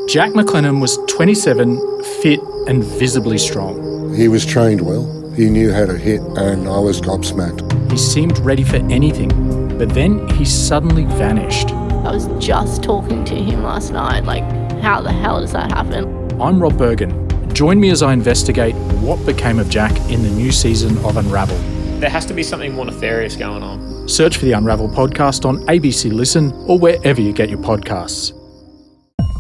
Jack McLennan was 27, fit and visibly strong. He was trained well. He knew how to hit, and I was gobsmacked. He seemed ready for anything, but then he suddenly vanished. I was just talking to him last night, like, how the hell does that happen? I'm Rob Bergen. Join me as I investigate what became of Jack in the new season of Unravel. There has to be something more nefarious going on. Search for the Unravel podcast on ABC Listen or wherever you get your podcasts.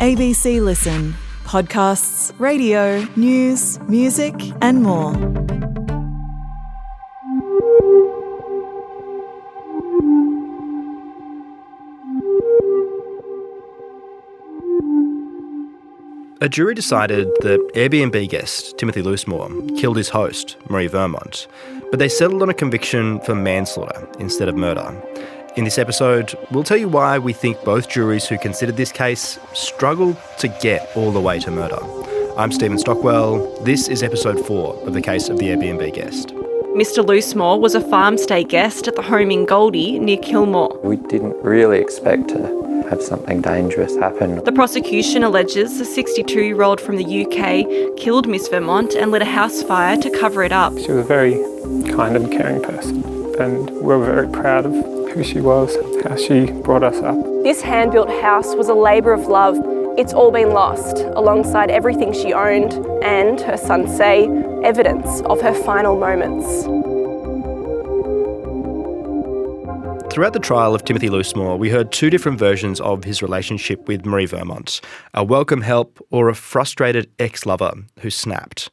ABC Listen. Podcasts, radio, news, music and more. A jury decided that Airbnb guest Timothy Loosemore killed his host, Maree Vermont, but they settled on a conviction for manslaughter instead of murder. In this episode, we'll tell you why we think both juries who considered this case struggled to get all the way to murder. I'm Stephen Stockwell. This is episode 4 of the case of the Airbnb guest. Mr. Loosemore was a farm stay guest at the home in Goldie near Kilmore. We didn't really expect to have something dangerous happen. The prosecution alleges the 62-year-old from the UK killed Miss Vermont and lit a house fire to cover it up. She was a very kind and caring person, and we're very proud of who she was, how she brought us up. This hand-built house was a labour of love. It's all been lost, alongside everything she owned and, her sons say, evidence of her final moments. Throughout the trial of Timothy Loosemore, we heard two different versions of his relationship with Maree Vermont, a welcome help or a frustrated ex-lover who snapped.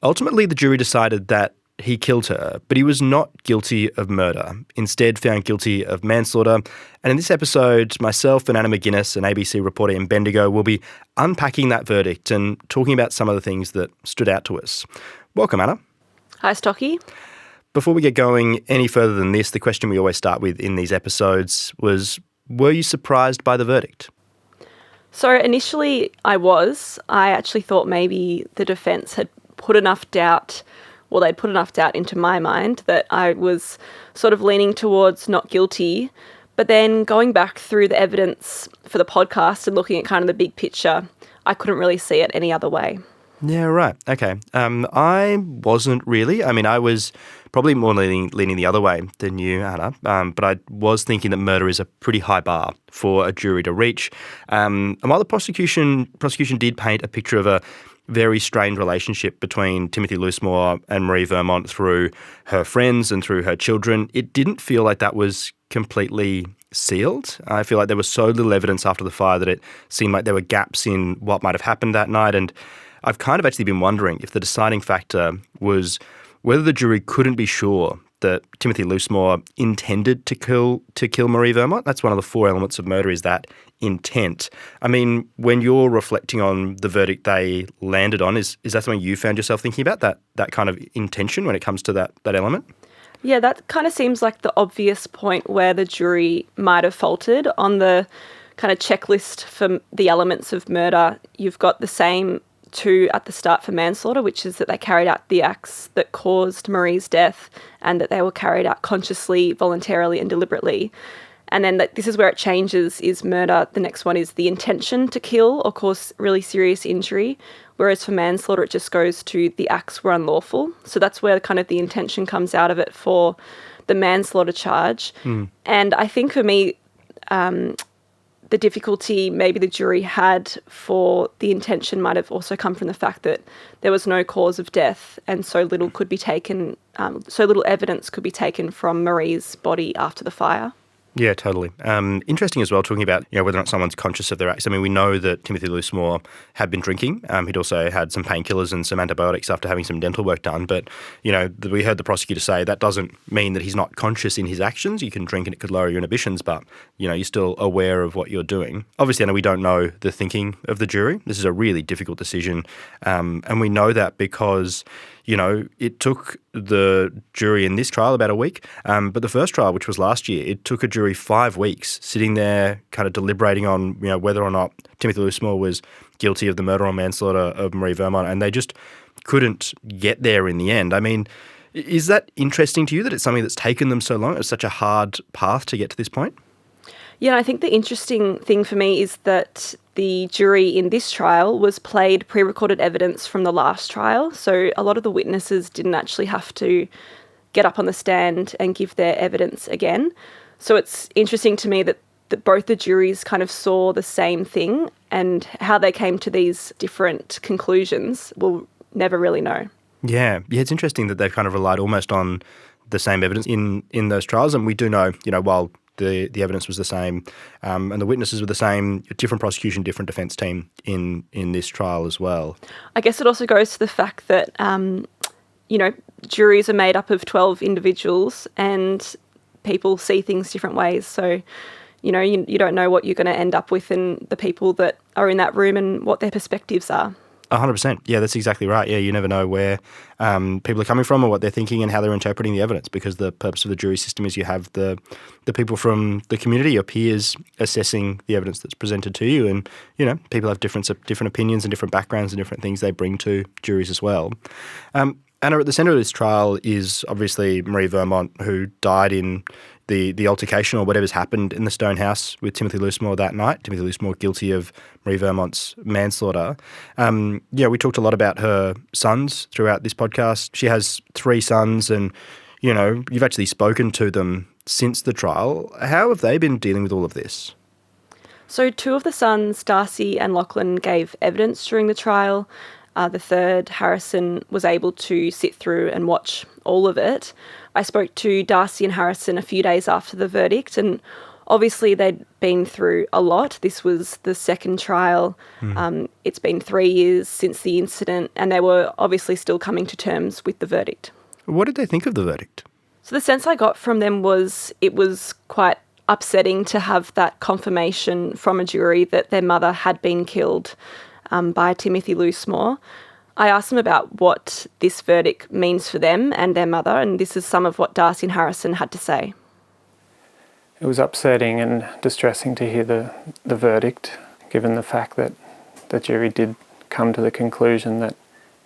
Ultimately, the jury decided that he killed her, but he was not guilty of murder, instead found guilty of manslaughter. And in this episode, myself and Anna McGuinness, an ABC reporter in Bendigo, will be unpacking that verdict and talking about some of the things that stood out to us. Welcome, Anna. Hi, Stocky. Before we get going any further than this, the question we always start with in these episodes was, were you surprised by the verdict? So initially I was. I actually thought maybe the defence had put enough doubt, well, they'd put enough doubt into my mind that I was sort of leaning towards not guilty. But then going back through the evidence for the podcast and looking at kind of the big picture, I couldn't really see it any other way. Yeah, right. Okay. I wasn't really. I mean, I was probably more leaning the other way than you, Anna, but I was thinking that murder is a pretty high bar for a jury to reach. And while the prosecution did paint a picture of a very strained relationship between Timothy Loosemore and Maree Vermont through her friends and through her children, it didn't feel like that was completely sealed. I feel like there was so little evidence after the fire that it seemed like there were gaps in what might have happened that night. And I've kind of actually been wondering if the deciding factor was whether the jury couldn't be sure that Timothy Loosemore intended to kill Maree Vermont. That's one of the 4 elements of murder, is that intent. I mean, when you're reflecting on the verdict they landed on, is that something you found yourself thinking about, that kind of intention when it comes to that element? Yeah, that kind of seems like the obvious point where the jury might have faltered. On the kind of checklist for the elements of murder, you've got the same 2 at the start for manslaughter, which is that they carried out the acts that caused Maree's death and that they were carried out consciously, voluntarily and deliberately. And then this is where it changes, is murder. The next one is the intention to kill or cause really serious injury, whereas for manslaughter it just goes to the acts were unlawful. So that's where kind of the intention comes out of it for the manslaughter charge. And I think for me, the difficulty maybe the jury had for the intention might have also come from the fact that there was no cause of death and so little could be taken, so little evidence could be taken from Maree's body after the fire. Yeah, totally. Interesting as well, talking about whether or not someone's conscious of their acts. I mean, we know that Timothy Loosemore had been drinking. He'd also had some painkillers and some antibiotics after having some dental work done. But, we heard the prosecutor say that doesn't mean that he's not conscious in his actions. You can drink and it could lower your inhibitions, but, you're still aware of what you're doing. Obviously, we don't know the thinking of the jury. This is a really difficult decision. And we know that because it took the jury in this trial about a week, but the first trial, which was last year, it took a jury 5 weeks sitting there kind of deliberating on whether or not Timothy Loosemore was guilty of the murder or manslaughter of Maree Vermont, and they just couldn't get there in the end. I mean, is that interesting to you that it's something that's taken them so long? It's such a hard path to get to this point? Yeah, I think the interesting thing for me is that the jury in this trial was played pre-recorded evidence from the last trial. So a lot of the witnesses didn't actually have to get up on the stand and give their evidence again. So it's interesting to me that both the juries kind of saw the same thing, and how they came to these different conclusions we'll never really know. Yeah, it's interesting that they've kind of relied almost on the same evidence in those trials. And we do know, while the evidence was the same and the witnesses were the same, different prosecution, different defence team in this trial as well. I guess it also goes to the fact that, juries are made up of 12 individuals and people see things different ways. So, you don't know what you're going to end up with in the people that are in that room and what their perspectives are. 100%. Yeah, that's exactly right. Yeah, you never know where people are coming from or what they're thinking and how they're interpreting the evidence, because the purpose of the jury system is you have the people from the community, your peers, assessing the evidence that's presented to you. And, people have different opinions and different backgrounds and different things they bring to juries as well. Anna, at the centre of this trial is obviously Maree Vermont, who died in the altercation or whatever's happened in the stone house with Timothy Loosemore that night. Timothy Loosemore guilty of Maree Vermont's manslaughter. We talked a lot about her sons throughout this podcast. She has 3 sons and, you've actually spoken to them since the trial. How have they been dealing with all of this? So 2 of the sons, Darcy and Lachlan, gave evidence during the trial. The third, Harrison, was able to sit through and watch all of it. I spoke to Darcy and Harrison a few days after the verdict, and obviously they'd been through a lot. This was the second trial. It's been 3 years since the incident, and they were obviously still coming to terms with the verdict. What did they think of the verdict? So the sense I got from them was it was quite upsetting to have that confirmation from a jury that their mother had been killed by Timothy Loosemore. I asked them about what this verdict means for them and their mother, and this is some of what Darcy and Harrison had to say. It was upsetting and distressing to hear the verdict, given the fact that the jury did come to the conclusion that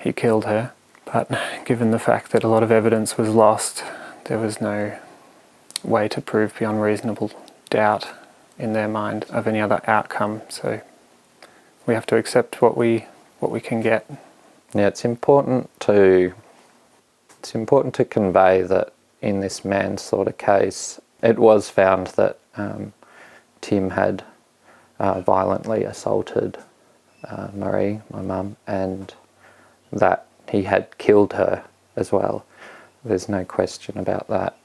he killed her. But given the fact that a lot of evidence was lost, there was no way to prove beyond reasonable doubt in their mind of any other outcome. So we have to accept what we can get. Yeah, it's important to convey that in this manslaughter case, it was found that Tim had violently assaulted Maree, my mum, and that he had killed her as well. There's no question about that.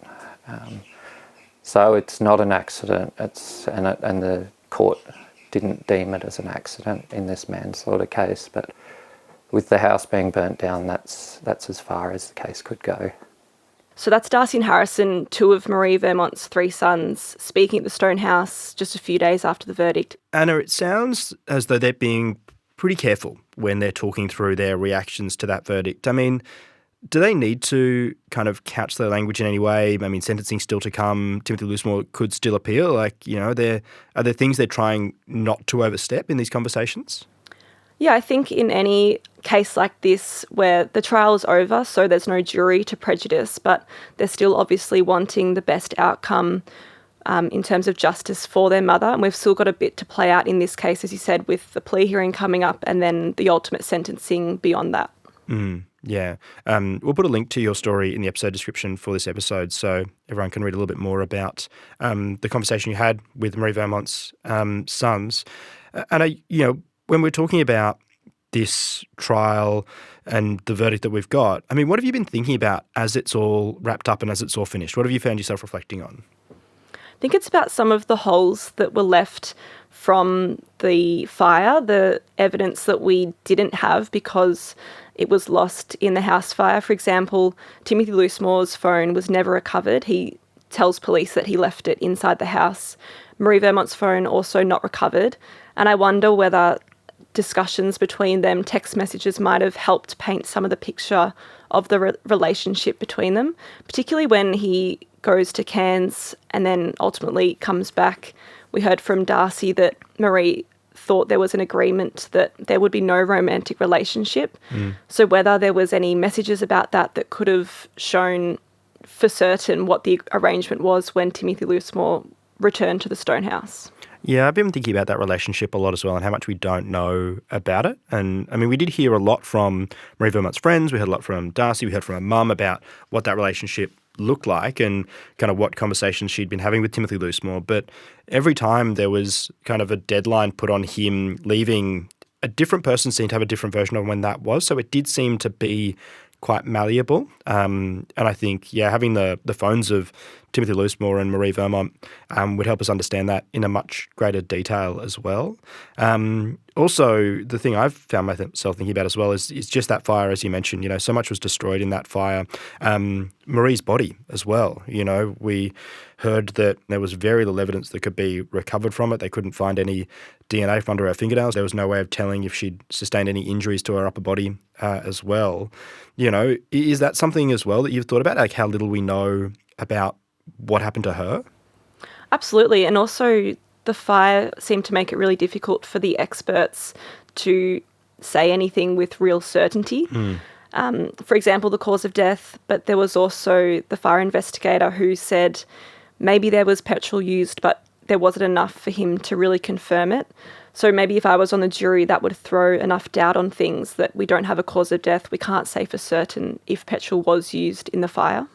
So it's not an accident. And the court didn't deem it as an accident in this manslaughter case, but with the house being burnt down, that's as far as the case could go. So that's Darcy and Harrison, 2 of Maree Vermont's 3 sons, speaking at the Stone House just a few days after the verdict. Anna, it sounds as though they're being pretty careful when they're talking through their reactions to that verdict. I mean, do they need to kind of couch their language in any way? I mean, sentencing's still to come. Timothy Loosemore could still appeal. Are there things they're trying not to overstep in these conversations? Yeah, I think in any case like this where the trial is over, so there's no jury to prejudice, but they're still obviously wanting the best outcome in terms of justice for their mother. And we've still got a bit to play out in this case, as you said, with the plea hearing coming up and then the ultimate sentencing beyond that. Yeah. We'll put a link to your story in the episode description for this episode so everyone can read a little bit more about the conversation you had with Maree Vermont's sons. And, when we're talking about this trial and the verdict that we've got, I mean, what have you been thinking about as it's all wrapped up and as it's all finished? What have you found yourself reflecting on? I think it's about some of the holes that were left from the fire, the evidence that we didn't have because it was lost in the house fire. For example, Timothy Loosemore's phone was never recovered. He tells police that he left it inside the house. Maree Vermont's phone also not recovered. And I wonder whether discussions between them, text messages, might have helped paint some of the picture of the relationship between them, particularly when he goes to Cairns and then ultimately comes back. We heard from Darcy that Maree thought there was an agreement that there would be no romantic relationship. So whether there was any messages about that could have shown for certain what the arrangement was when Timothy Loosemore return to the stone house. Yeah, I've been thinking about that relationship a lot as well and how much we don't know about it. And I mean, we did hear a lot from Maree Vermont's friends. We heard a lot from Darcy. We heard from her mum about what that relationship looked like and kind of what conversations she'd been having with Timothy Loosemore. But every time there was kind of a deadline put on him leaving, a different person seemed to have a different version of when that was. So it did seem to be quite malleable. And I think, having the phones of Timothy Loosemore and Maree Vermont would help us understand that in a much greater detail as well. Also, the thing I've found myself thinking about as well is just that fire, as you mentioned. So much was destroyed in that fire. Maree's body as well. We heard that there was very little evidence that could be recovered from it. They couldn't find any DNA from under her fingernails. There was no way of telling if she'd sustained any injuries to her upper body as well. Is that something as well that you've thought about, like how little we know about what happened to her? Absolutely. And also the fire seemed to make it really difficult for the experts to say anything with real certainty. For example, the cause of death, but there was also the fire investigator who said maybe there was petrol used, but there wasn't enough for him to really confirm it. So maybe if I was on the jury, that would throw enough doubt on things that we don't have a cause of death. We can't say for certain if petrol was used in the fire.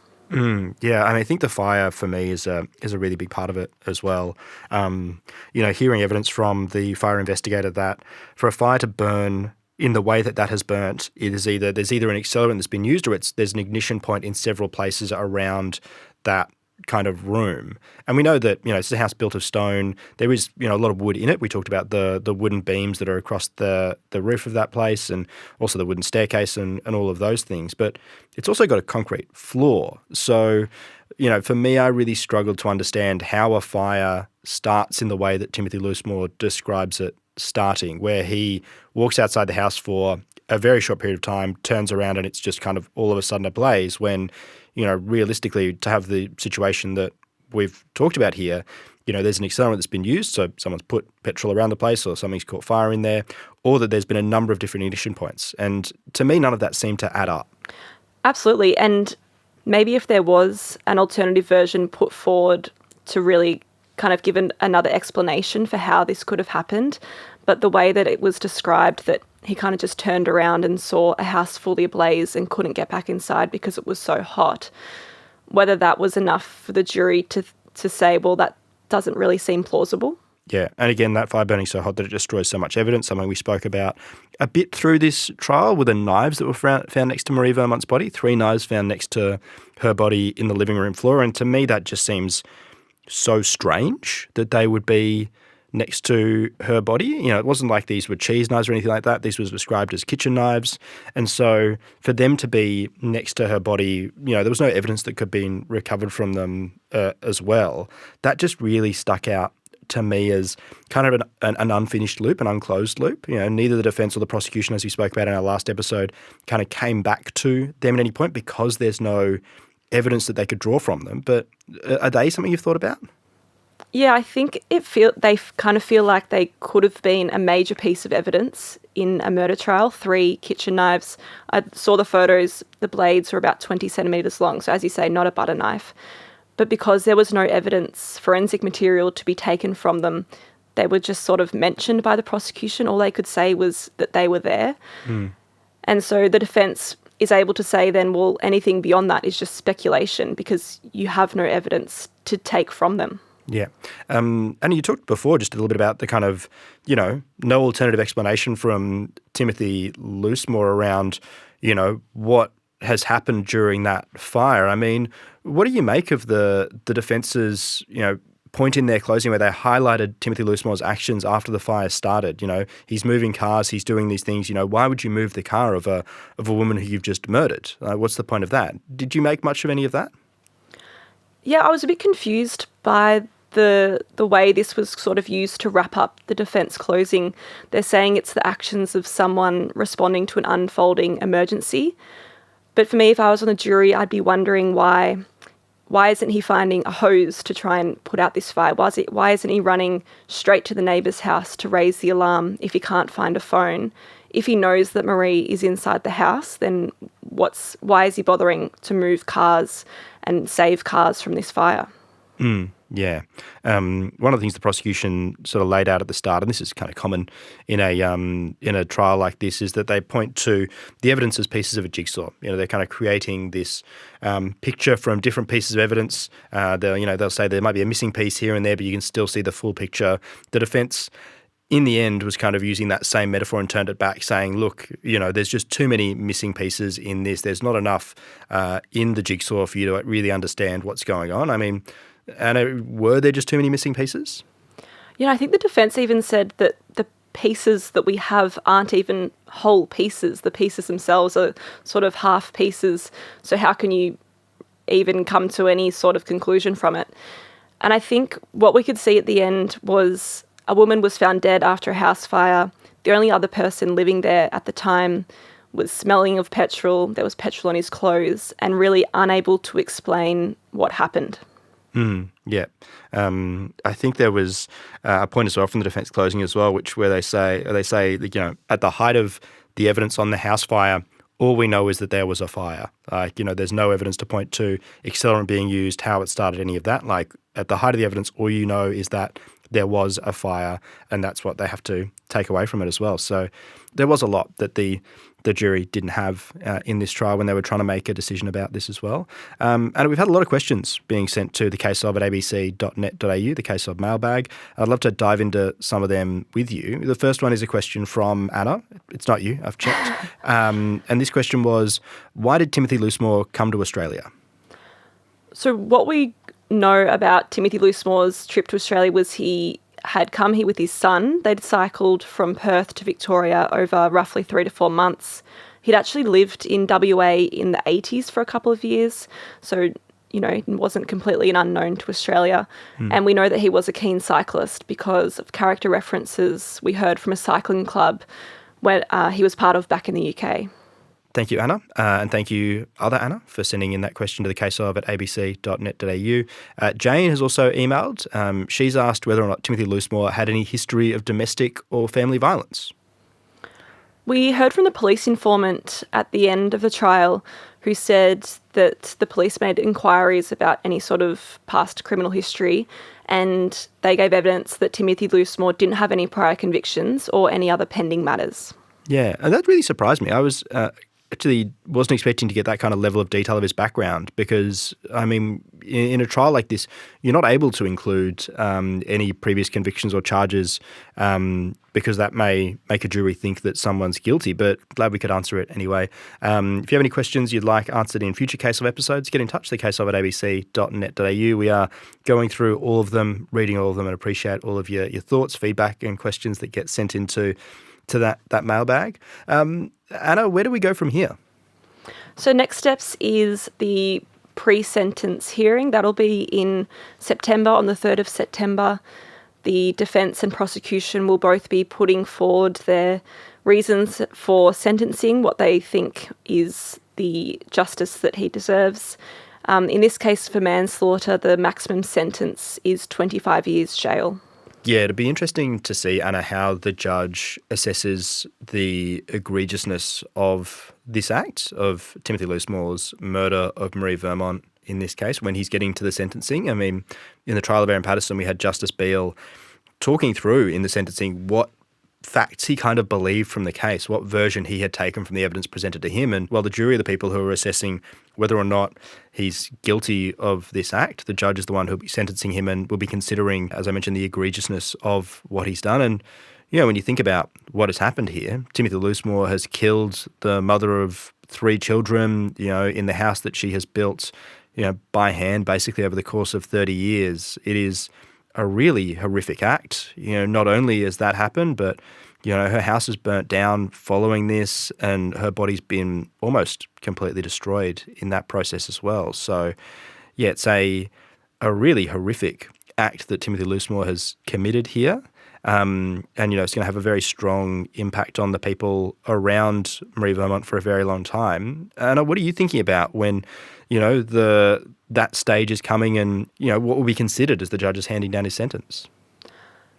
Yeah, I think the fire for me is a really big part of it as well. Hearing evidence from the fire investigator that for a fire to burn in the way that has burnt, there's either an accelerant that's been used or there's an ignition point in several places around that kind of room. And we know that, it's a house built of stone. There is, a lot of wood in it. We talked about the wooden beams that are across the roof of that place and also the wooden staircase and all of those things. But it's also got a concrete floor. So, for me, I really struggled to understand how a fire starts in the way that Timothy Loosemore describes it starting, where he walks outside the house for a very short period of time, turns around and it's just kind of all of a sudden ablaze when, realistically, to have the situation that we've talked about here, there's an accelerant that's been used, so someone's put petrol around the place or something's caught fire in there, or that there's been a number of different ignition points. And to me, none of that seemed to add up. Absolutely. And maybe if there was an alternative version put forward to really kind of give another explanation for how this could have happened, but the way that it was described that he kind of just turned around and saw a house fully ablaze and couldn't get back inside because it was so hot, whether that was enough for the jury to say, well, that doesn't really seem plausible. Yeah, and again, that fire burning so hot that it destroys so much evidence, something we spoke about a bit through this trial with the knives that were found next to Maree Vermont's body, 3 knives found next to her body in the living room floor. And to me, that just seems so strange that they would be next to her body. It wasn't like these were cheese knives or anything like that. These was described as kitchen knives. And so for them to be next to her body, there was no evidence that could be recovered from them as well. That just really stuck out to me as kind of an unfinished loop, an unclosed loop. Neither the defence or the prosecution, as we spoke about in our last episode, kind of came back to them at any point because there's no evidence that they could draw from them. But are they something you've thought about? Yeah, I think they kind of feel like they could have been a major piece of evidence in a murder trial. 3 kitchen knives. I saw the photos. The blades were about 20 centimetres long. So as you say, not a butter knife. But because there was no evidence, forensic material to be taken from them, they were just sort of mentioned by the prosecution. All they could say was that they were there. And so the defence is able to say then, well, anything beyond that is just speculation because you have no evidence to take from them. Yeah. And you talked before just a little bit about the kind of, no alternative explanation from Timothy Loosemore around, what has happened during that fire. I mean, what do you make of the defence's, point in their closing where they highlighted Timothy Loosemore's actions after the fire started? He's moving cars, he's doing these things. Why would you move the car of a woman who you've just murdered? What's the point of that? Did you make much of any of that? Yeah, I was a bit confused by the way this was sort of used to wrap up the defence closing. They're saying it's the actions of someone responding to an unfolding emergency. But for me, if I was on the jury, I'd be wondering why isn't he finding a hose to try and put out this fire? Why isn't he running straight to the neighbour's house to raise the alarm if he can't find a phone? If he knows that Maree is inside the house, then why is he bothering to move cars and save cars from this fire? Yeah. One of the things the prosecution sort of laid out at the start, and this is kind of common in a trial like this, is that they point to the evidence as pieces of a jigsaw. They're kind of creating this picture from different pieces of evidence. They'll say there might be a missing piece here and there, but you can still see the full picture. The defence, in the end, was kind of using that same metaphor and turned it back, saying, look, there's just too many missing pieces in this. There's not enough in the jigsaw for you to really understand what's going on. I mean, Anna, were there just too many missing pieces? I think the defence even said that the pieces that we have aren't even whole pieces. The pieces themselves are sort of half pieces. So how can you even come to any sort of conclusion from it? And I think what we could see at the end was a woman was found dead after a house fire. The only other person living there at the time was smelling of petrol. There was petrol on his clothes and really unable to explain what happened. Yeah. I think there was a point as well from the defence closing as well, where they say at the height of the evidence on the house fire, all we know is that there was a fire. There's no evidence to point to accelerant being used, how it started, any of that. At the height of the evidence, all you know is that there was a fire, and that's what they have to take away from it as well. So there was a lot that the jury didn't have in this trial when they were trying to make a decision about this as well. And we've had a lot of questions being sent to the case of at abc.net.au, the case of mailbag. I'd love to dive into some of them with you. The first one is a question from Anna. It's not you, I've checked. And this question was, why did Timothy Loosemore come to Australia? So what we know about Timothy Loosemore's trip to Australia was he had come here with his son. They'd cycled from Perth to Victoria over roughly 3 to 4 months. He'd actually lived in WA in the 80s for a couple of years, so, he wasn't completely an unknown to Australia. And we know that he was a keen cyclist because of character references we heard from a cycling club where he was part of back in the UK. Thank you, Anna. And thank you, other Anna, for sending in that question to the case of at abc.net.au. Jane has also emailed. She's asked whether or not Timothy Loosemore had any history of domestic or family violence. We heard from the police informant at the end of the trial who said that the police made inquiries about any sort of past criminal history, and they gave evidence that Timothy Loosemore didn't have any prior convictions or any other pending matters. Yeah, and that really surprised me. I was actually wasn't expecting to get that kind of level of detail of his background because, I mean, in a trial like this, you're not able to include any previous convictions or charges because that may make a jury think that someone's guilty, but glad we could answer it anyway. If you have any questions you'd like answered in future Case of episodes, get in touch, the case of at abc.net.au. We are going through all of them, reading all of them, and appreciate all of your thoughts, feedback and questions that get sent into that mailbag. Anna, where do we go from here? So next steps is the pre-sentence hearing. That'll be in September, on the 3rd of September. The defence and prosecution will both be putting forward their reasons for sentencing, what they think is the justice that he deserves. In this case, for manslaughter, the maximum sentence is 25 years jail. Yeah, it'd be interesting to see, Anna, how the judge assesses the egregiousness of this act, of Timothy Loosemore's murder of Maree Vermont in this case, when he's getting to the sentencing. I mean, in the trial of Aaron Patterson, we had Justice Beale talking through in the sentencing what facts he kind of believed from the case, what version he had taken from the evidence presented to him. And while the jury are the people who are assessing whether or not he's guilty of this act, the judge is the one who'll be sentencing him and will be considering, as I mentioned, the egregiousness of what he's done. And, when you think about what has happened here, Timothy Loosemore has killed the mother of 3 children, in the house that she has built, by hand, basically over the course of 30 years. It is a really horrific act. Not only has that happened, but, her house is burnt down following this and her body's been almost completely destroyed in that process as well. So, yeah, it's a really horrific act that Timothy Loosemore has committed here. And, it's going to have a very strong impact on the people around Maree Vermont for a very long time. And what are you thinking about when, that stage is coming and, what will be considered as the judge is handing down his sentence?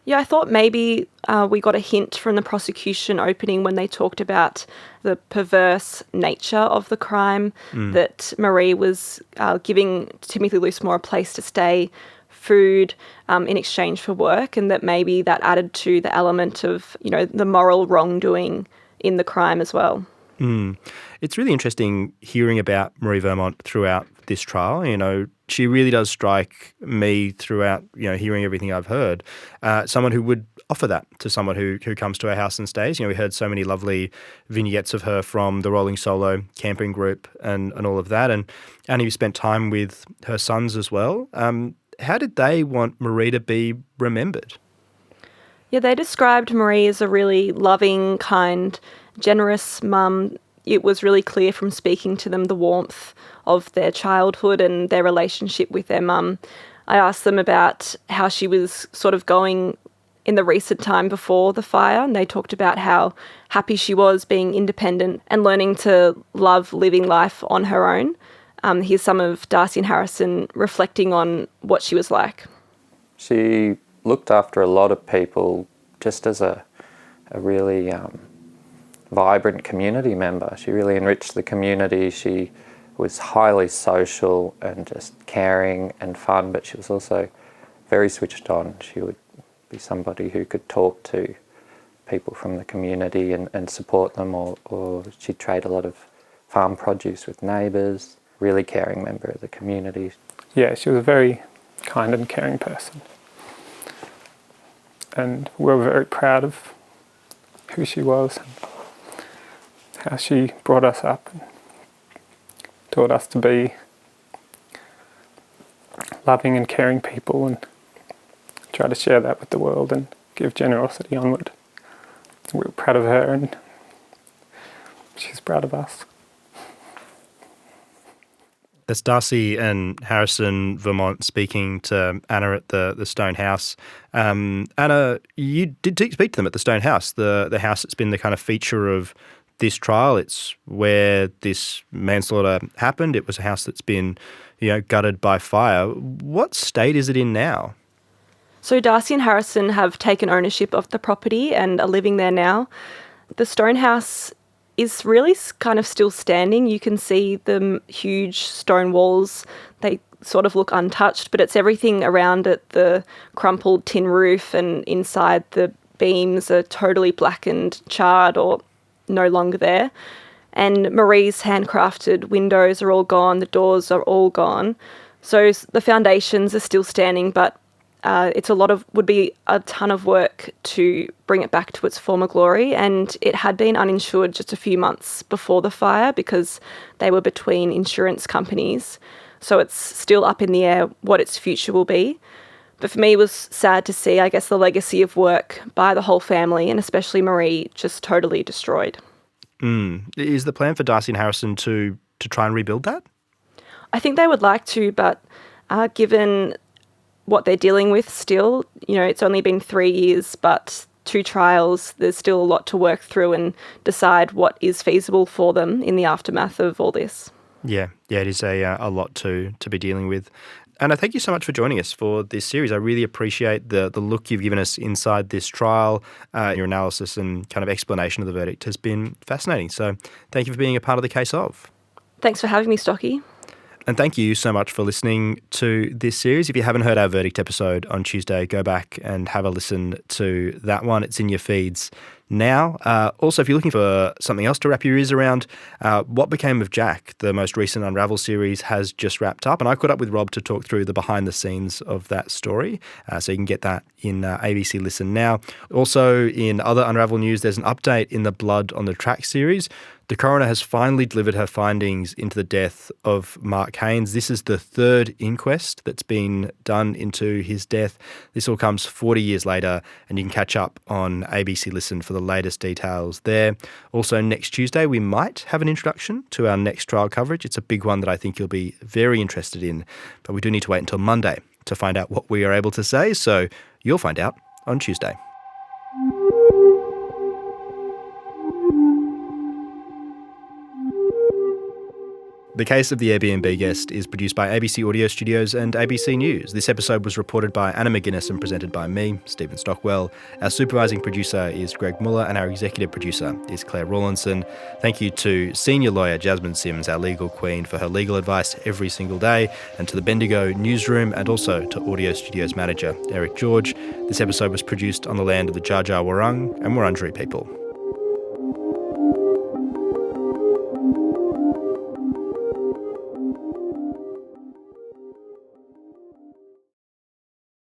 Yeah, I thought maybe we got a hint from the prosecution opening when they talked about the perverse nature of the crime, that Maree was giving Timothy Loosemore a place to stay food in exchange for work, and that maybe that added to the element of, the moral wrongdoing in the crime as well. It's really interesting hearing about Maree Vermont throughout this trial. She really does strike me throughout, hearing everything I've heard. Someone who would offer that to someone who comes to our house and stays. We heard so many lovely vignettes of her from the Rolling Solo camping group and all of that. And you spent time with her sons as well. How did they want Maree to be remembered? Yeah, they described Maree as a really loving, kind, generous mum. It was really clear from speaking to them the warmth of their childhood and their relationship with their mum. I asked them about how she was sort of going in the recent time before the fire, and they talked about how happy she was being independent and learning to love living life on her own. Here's some of Darcy and Harrison reflecting on what she was like. She looked after a lot of people just as a really vibrant community member. She really enriched the community. She was highly social and just caring and fun, but she was also very switched on. She would be somebody who could talk to people from the community and support them, or she'd trade a lot of farm produce with neighbours. Really caring member of the community. Yeah, she was a very kind and caring person. And we were very proud of who she was and how she brought us up and taught us to be loving and caring people and try to share that with the world and give generosity onward. We were proud of her and she's proud of us. That's Darcy and Harrison Vermont speaking to Anna at the Stone House. Anna, you did speak to them at the Stone House, the house that's been the kind of feature of this trial. It's where this manslaughter happened. It was a house that's been, gutted by fire. What state is it in now? So Darcy and Harrison have taken ownership of the property and are living there now. The Stone House is really kind of still standing. You can see the huge stone walls. They sort of look untouched, but it's everything around it, the crumpled tin roof, and inside the beams are totally blackened, charred, or no longer there. And Maree's handcrafted windows are all gone, the doors are all gone. So the foundations are still standing, but would be a ton of work to bring it back to its former glory. And it had been uninsured just a few months before the fire because they were between insurance companies. So it's still up in the air what its future will be. But for me, it was sad to see, I guess, the legacy of work by the whole family and especially Maree just totally destroyed. Is the plan for Darcy and Harrison to try and rebuild that? I think they would like to, but given what they're dealing with still, it's only been 3 years, but 2 trials, there's still a lot to work through and decide what is feasible for them in the aftermath of all this. Yeah, it is a lot to be dealing with. Anna, thank you so much for joining us for this series. I really appreciate the look you've given us inside this trial. Your analysis and kind of explanation of the verdict has been fascinating. So thank you for being a part of the Case Of. Thanks for having me, Stocky. And thank you so much for listening to this series. If you haven't heard our verdict episode on Tuesday, go back and have a listen to that one. It's in your feeds now. Also, if you're looking for something else to wrap your ears around, What Became of Jack, the most recent Unravel series, has just wrapped up. And I caught up with Rob to talk through the behind the scenes of that story. So you can get that in ABC Listen now. Also, in other Unravel news, there's an update in the Blood on the Track series. The coroner has finally delivered her findings into the death of Mark Haynes. This is the 3rd inquest that's been done into his death. This all comes 40 years later, and you can catch up on ABC Listen for the latest details there. Also, next Tuesday, we might have an introduction to our next trial coverage. It's a big one that I think you'll be very interested in, but we do need to wait until Monday to find out what we are able to say, so you'll find out on Tuesday. The Case of the Airbnb Guest is produced by ABC Audio Studios and ABC News. This episode was reported by Anna McGuinness and presented by me, Stephen Stockwell. Our supervising producer is Greg Muller and our executive producer is Claire Rawlinson. Thank you to senior lawyer Jasmine Sims, our legal queen, for her legal advice every single day, and to the Bendigo newsroom and also to Audio Studios manager Eric George. This episode was produced on the land of the Dja Dja Wurrung and Wurundjeri people.